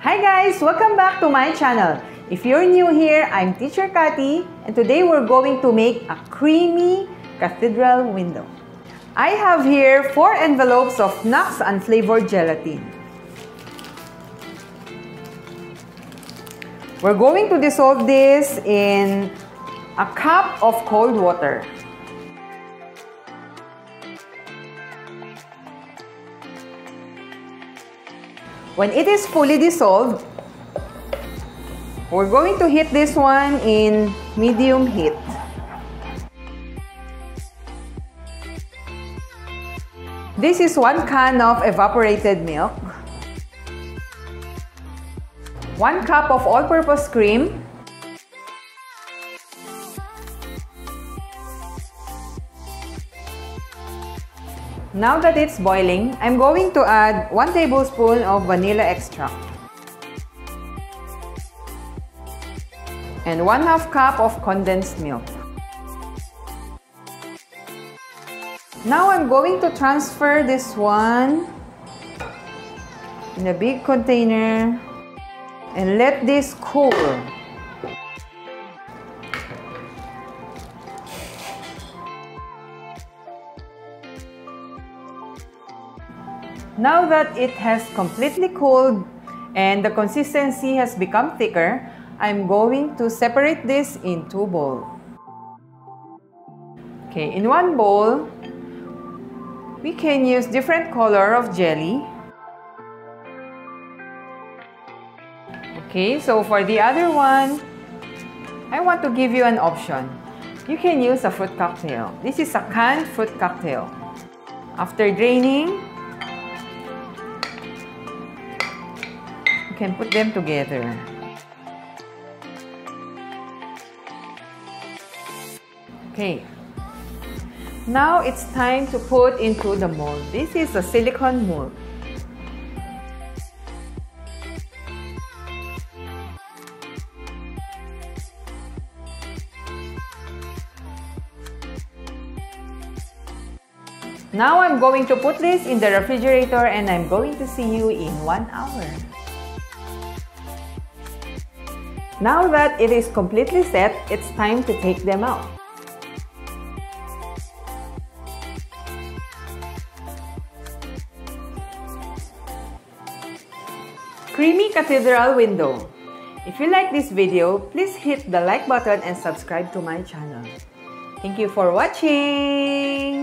Hi guys! Welcome back to my channel. If you're new here, I'm Teacher Cathy, and today we're going to make a creamy cathedral window. I have here 4 envelopes of nuts unflavored gelatin. We're going to dissolve this in a cup of cold water. When it is fully dissolved, we're going to heat this one in medium heat. This is 1 can of evaporated milk, 1 cup of all-purpose cream, Now that it's boiling, I'm going to add 1 tablespoon of vanilla extract and 1/2 cup of condensed milk. Now I'm going to transfer this one in a big container and let this cool. Now that it has completely cooled and the consistency has become thicker, I'm going to separate this in 2 bowls. Okay, in 1 bowl, we can use different color of jelly. Okay, so for the other one, I want to give you an option. You can use a fruit cocktail. This is a canned fruit cocktail. After draining, you can put them together. Okay. Now it's time to put into the mold. This is a silicone mold. Now I'm going to put this in the refrigerator and I'm going to see you in 1 hour. Now that it is completely set, it's time to take them out. Creamy cathedral window. If you like this video, please hit the like button and subscribe to my channel. Thank you for watching!